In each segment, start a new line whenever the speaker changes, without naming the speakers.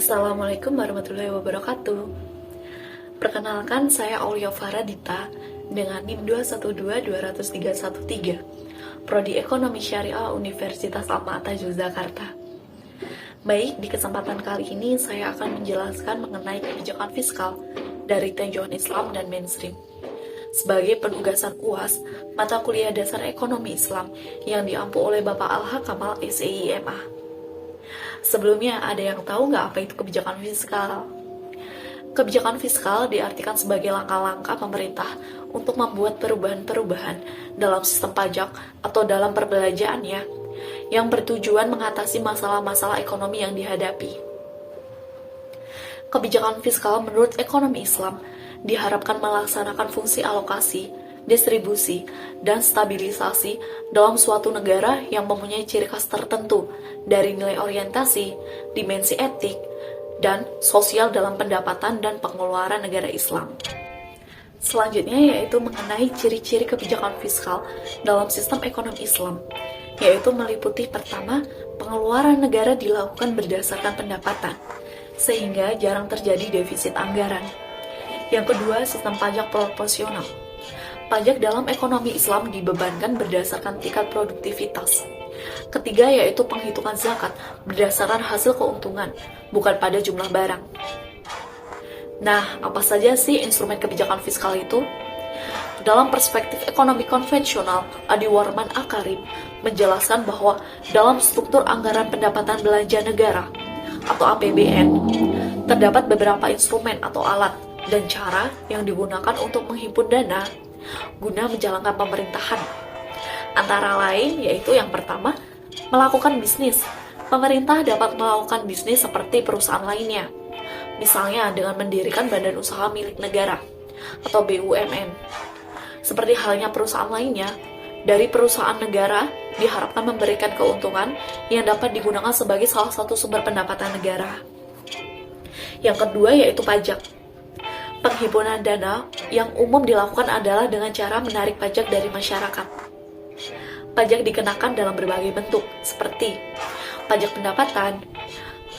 Assalamualaikum warahmatullahi wabarakatuh. Perkenalkan, saya Aulia Faradita dengan NIM 2122313, Prodi Ekonomi Syariah Universitas Alma-Ata Yogyakarta. Baik, di kesempatan kali ini saya akan menjelaskan mengenai kebijakan fiskal dari tinjauan Islam dan mainstream. Sebagai penugasan UAS, mata kuliah dasar ekonomi Islam yang diampu oleh Bapak Al-Haq Kamal SEIMA. Sebelumnya, ada yang tahu nggak apa itu kebijakan fiskal? Kebijakan fiskal diartikan sebagai langkah-langkah pemerintah untuk membuat perubahan-perubahan dalam sistem pajak atau dalam perbelanjaannya yang bertujuan mengatasi masalah-masalah ekonomi yang dihadapi. Kebijakan fiskal menurut ekonomi Islam diharapkan melaksanakan fungsi alokasi, distribusi, dan stabilisasi dalam suatu negara yang mempunyai ciri khas tertentu dari nilai orientasi, dimensi etik, dan sosial dalam pendapatan dan pengeluaran negara Islam. Selanjutnya yaitu mengenai ciri-ciri kebijakan fiskal dalam sistem ekonomi Islam, yaitu meliputi pertama, pengeluaran negara dilakukan berdasarkan pendapatan, sehingga jarang terjadi defisit anggaran. Yang kedua, sistem pajak proporsional. Pajak dalam ekonomi Islam dibebankan berdasarkan tingkat produktivitas. Ketiga yaitu penghitungan zakat berdasarkan hasil keuntungan, bukan pada jumlah barang. Nah, apa saja sih instrumen kebijakan fiskal itu? Dalam perspektif ekonomi konvensional, Adi Warman Akarim menjelaskan bahwa dalam struktur anggaran pendapatan belanja negara atau APBN, terdapat beberapa instrumen atau alat dan cara yang digunakan untuk menghimpun dana guna menjalankan pemerintahan. Antara lain yaitu yang pertama, melakukan bisnis. Pemerintah dapat melakukan bisnis seperti perusahaan lainnya, misalnya dengan mendirikan badan usaha milik negara atau BUMN. Seperti halnya perusahaan lainnya, dari perusahaan negara diharapkan memberikan keuntungan yang dapat digunakan sebagai salah satu sumber pendapatan negara. Yang kedua yaitu pajak. Penghimpunan dana yang umum dilakukan adalah dengan cara menarik pajak dari masyarakat. Pajak dikenakan dalam berbagai bentuk, seperti pajak pendapatan,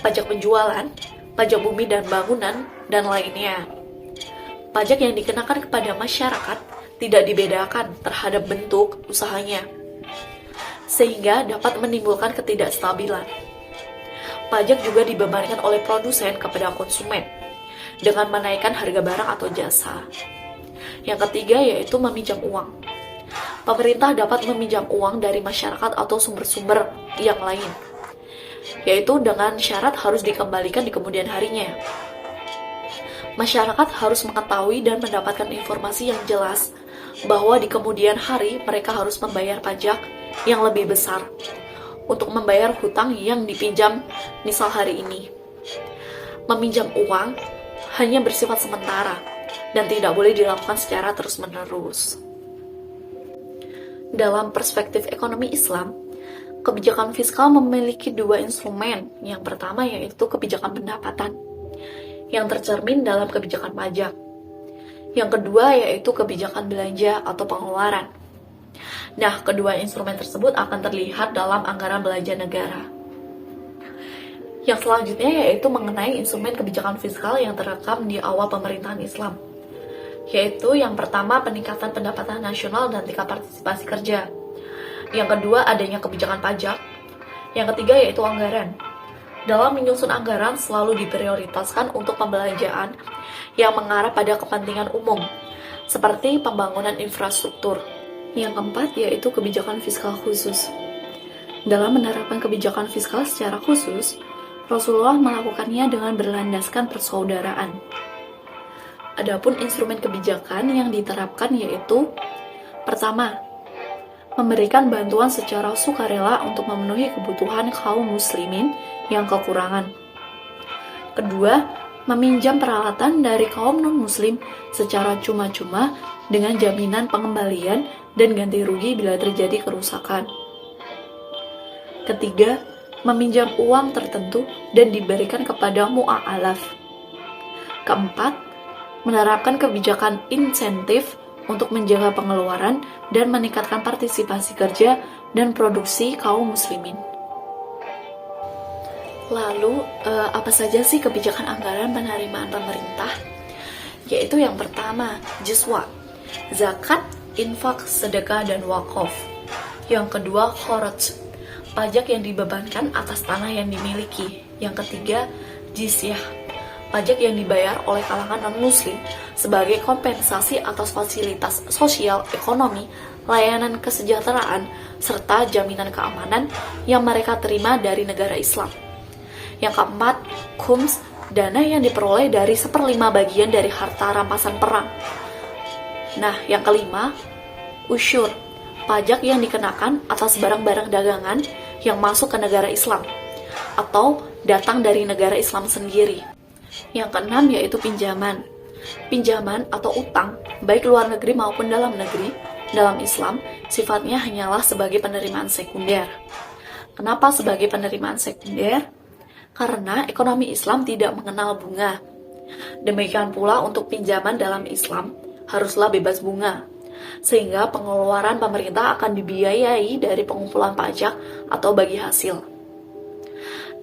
pajak penjualan, pajak bumi dan bangunan, dan lainnya. Pajak yang dikenakan kepada masyarakat tidak dibedakan terhadap bentuk usahanya, sehingga dapat menimbulkan ketidakstabilan. Pajak juga dibebankan oleh produsen kepada konsumen dengan menaikkan harga barang atau jasa. Yang ketiga yaitu meminjam uang. Pemerintah dapat meminjam uang dari masyarakat atau sumber-sumber yang lain, yaitu dengan syarat harus dikembalikan di kemudian harinya. Masyarakat harus mengetahui dan mendapatkan informasi yang jelas bahwa di kemudian hari mereka harus membayar pajak yang lebih besar untuk membayar hutang yang dipinjam misal hari ini. Meminjam uang hanya bersifat sementara dan tidak boleh dilakukan secara terus-menerus. Dalam perspektif ekonomi Islam, kebijakan fiskal memiliki dua instrumen. Yang pertama yaitu kebijakan pendapatan, yang tercermin dalam kebijakan pajak. Yang kedua yaitu kebijakan belanja atau pengeluaran. Nah, kedua instrumen tersebut akan terlihat dalam anggaran belanja negara. Yang selanjutnya yaitu mengenai instrumen kebijakan fiskal yang terekam di awal pemerintahan Islam, yaitu yang pertama peningkatan pendapatan nasional dan tingkat partisipasi kerja. Yang kedua adanya kebijakan pajak. Yang ketiga yaitu anggaran. Dalam menyusun anggaran selalu diprioritaskan untuk pembelanjaan yang mengarah pada kepentingan umum, seperti pembangunan infrastruktur. Yang keempat yaitu kebijakan fiskal khusus. Dalam menerapkan kebijakan fiskal secara khusus, Rasulullah melakukannya dengan berlandaskan persaudaraan. Adapun instrumen kebijakan yang diterapkan yaitu pertama, memberikan bantuan secara sukarela untuk memenuhi kebutuhan kaum muslimin yang kekurangan. Kedua, meminjam peralatan dari kaum non-muslim secara cuma-cuma dengan jaminan pengembalian dan ganti rugi bila terjadi kerusakan. Ketiga, meminjam uang tertentu dan diberikan kepada mu'alaf. Keempat, menerapkan kebijakan insentif untuk menjaga pengeluaran dan meningkatkan partisipasi kerja dan produksi kaum muslimin. Lalu, apa saja sih kebijakan anggaran penerimaan pemerintah? Yaitu yang pertama, jizwa, zakat, infak, sedekah, dan wakaf. Yang kedua, kharaj, pajak yang dibebankan atas tanah yang dimiliki. Yang ketiga, jizyah, pajak yang dibayar oleh kalangan non-muslim sebagai kompensasi atas fasilitas sosial, ekonomi, layanan kesejahteraan, serta jaminan keamanan yang mereka terima dari negara Islam. Yang keempat, khums, dana yang diperoleh dari 1/5 bagian dari harta rampasan perang. Nah, yang kelima, usyur, pajak yang dikenakan atas barang-barang dagangan yang masuk ke negara Islam atau datang dari negara Islam sendiri. Yang keenam yaitu pinjaman. Pinjaman atau utang, baik luar negeri maupun dalam negeri, dalam Islam, sifatnya hanyalah sebagai penerimaan sekunder. Kenapa sebagai penerimaan sekunder? Karena ekonomi Islam tidak mengenal bunga. Demikian pula untuk pinjaman dalam Islam haruslah bebas bunga, sehingga pengeluaran pemerintah akan dibiayai dari pengumpulan pajak atau bagi hasil.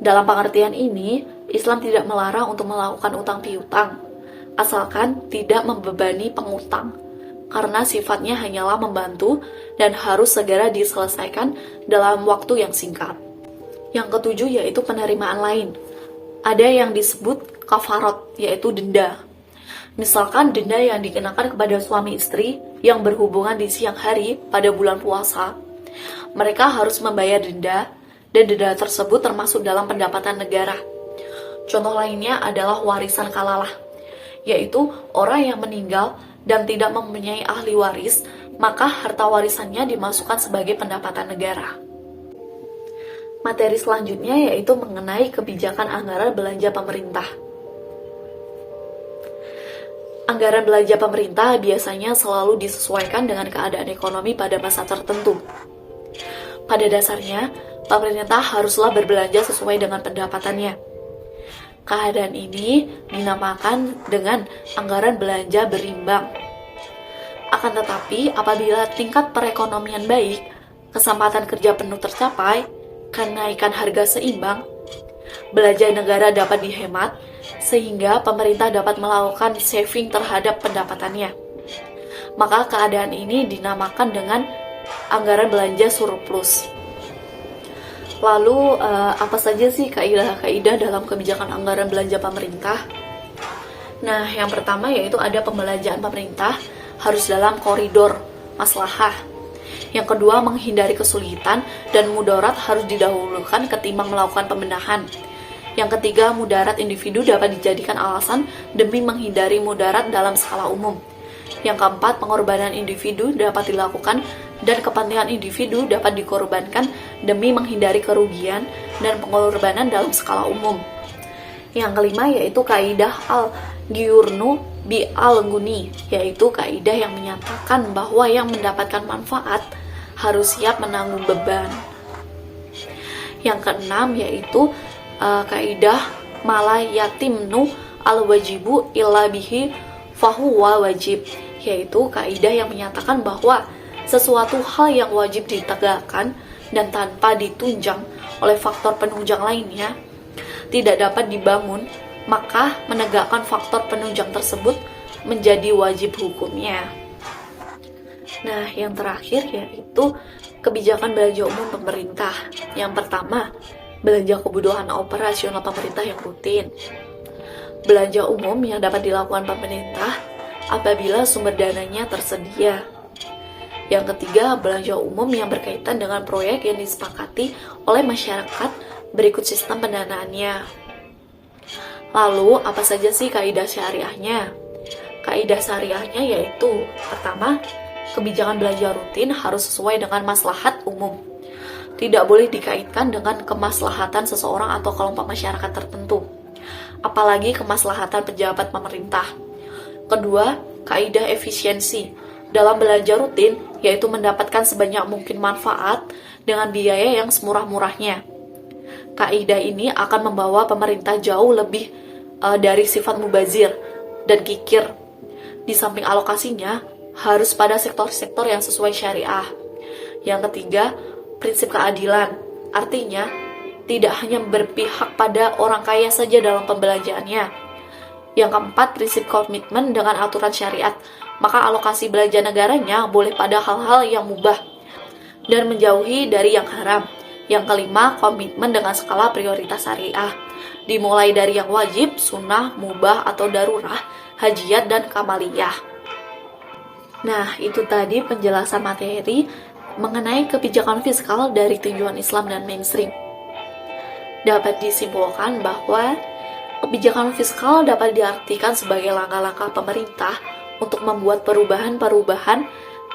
Dalam pengertian ini, Islam tidak melarang untuk melakukan utang piutang, asalkan tidak membebani pengutang, karena sifatnya hanyalah membantu dan harus segera diselesaikan dalam waktu yang singkat. Yang ketujuh yaitu penerimaan lain. Ada yang disebut kafarat, yaitu denda. Misalkan denda yang dikenakan kepada suami istri yang berhubungan di siang hari pada bulan puasa. Mereka harus membayar denda, dan denda tersebut termasuk dalam pendapatan negara. Contoh lainnya adalah warisan kalalah, yaitu orang yang meninggal dan tidak mempunyai ahli waris, maka harta warisannya dimasukkan sebagai pendapatan negara. Materi selanjutnya yaitu mengenai kebijakan anggaran belanja pemerintah. Anggaran belanja pemerintah biasanya selalu disesuaikan dengan keadaan ekonomi pada masa tertentu. Pada dasarnya, pemerintah haruslah berbelanja sesuai dengan pendapatannya. Keadaan ini dinamakan dengan anggaran belanja berimbang. Akan tetapi, apabila tingkat perekonomian baik, kesempatan kerja penuh tercapai, kenaikan harga seimbang, belanja negara dapat dihemat, sehingga pemerintah dapat melakukan saving terhadap pendapatannya. Maka keadaan ini dinamakan dengan anggaran belanja surplus. Lalu, apa saja sih kaidah-kaidah dalam kebijakan anggaran belanja pemerintah? Nah, yang pertama yaitu ada pembelanjaan pemerintah harus dalam koridor maslahah. Yang kedua, menghindari kesulitan dan mudarat harus didahulukan ketimbang melakukan pembenahan. Yang ketiga, mudarat individu dapat dijadikan alasan demi menghindari mudarat dalam skala umum. Yang keempat, pengorbanan individu dapat dilakukan dan kepentingan individu dapat dikorbankan demi menghindari kerugian dan pengorbanan dalam skala umum. Yang kelima yaitu kaidah al-gyurnu bi al-guni, yaitu kaidah yang menyatakan bahwa yang mendapatkan manfaat harus siap menanggung beban. Yang keenam yaitu kaidah malayatimnu al-wajibu illa bihi fahuwa wajib, yaitu kaidah yang menyatakan bahwa sesuatu hal yang wajib ditegakkan dan tanpa ditunjang oleh faktor penunjang lainnya tidak dapat dibangun, maka menegakkan faktor penunjang tersebut menjadi wajib hukumnya. Nah, yang terakhir yaitu kebijakan belanja umum pemerintah. Yang pertama, belanja kebutuhan operasional pemerintah yang rutin. Belanja umum yang dapat dilakukan pemerintah apabila sumber dananya tersedia. Yang ketiga, belanja umum yang berkaitan dengan proyek yang disepakati oleh masyarakat berikut sistem pendanaannya. Lalu, apa saja sih kaidah syariahnya? Kaidah syariahnya yaitu, pertama, kebijakan belanja rutin harus sesuai dengan maslahat umum. Tidak boleh dikaitkan dengan kemaslahatan seseorang atau kelompok masyarakat tertentu, apalagi kemaslahatan pejabat pemerintah. Kedua, kaidah efisiensi dalam belanja rutin, yaitu mendapatkan sebanyak mungkin manfaat dengan biaya yang semurah-murahnya. Kaidah ini akan membawa pemerintah jauh lebih dari sifat mubazir dan kikir. Di samping alokasinya, harus pada sektor-sektor yang sesuai syariah. Yang ketiga, prinsip keadilan. Artinya, tidak hanya berpihak pada orang kaya saja dalam pembelanjaannya. Yang keempat, prinsip komitmen dengan aturan syariat. Maka alokasi belanja negaranya boleh pada hal-hal yang mubah dan menjauhi dari yang haram. Yang kelima, komitmen dengan skala prioritas syariah. Dimulai dari yang wajib, sunnah, mubah atau darurah, hajiyat, dan kamaliyah. Nah, itu tadi penjelasan materi mengenai kebijakan fiskal dari tinjauan Islam dan mainstream. Dapat disimpulkan bahwa kebijakan fiskal dapat diartikan sebagai langkah-langkah pemerintah untuk membuat perubahan-perubahan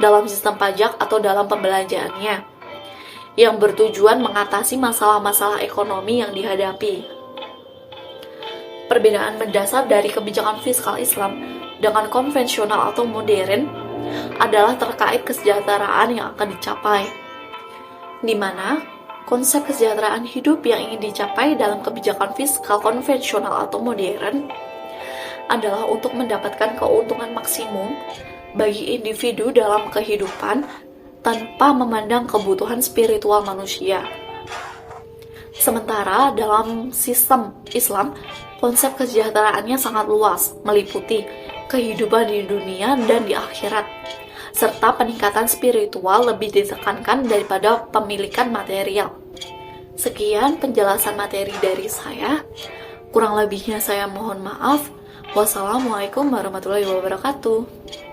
dalam sistem pajak atau dalam pembelanjaannya, yang bertujuan mengatasi masalah-masalah ekonomi yang dihadapi. Perbedaan mendasar dari kebijakan fiskal Islam dengan konvensional atau modern adalah terkait kesejahteraan yang akan dicapai, di mana konsep kesejahteraan hidup yang ingin dicapai dalam kebijakan fiskal konvensional atau modern adalah untuk mendapatkan keuntungan maksimum bagi individu dalam kehidupan tanpa memandang kebutuhan spiritual manusia. Sementara dalam sistem Islam, konsep kesejahteraannya sangat luas, meliputi kehidupan di dunia dan di akhirat, serta peningkatan spiritual lebih ditekankan daripada pemilikan material. Sekian penjelasan materi dari saya. Kurang lebihnya saya mohon maaf. Wassalamualaikum warahmatullahi wabarakatuh.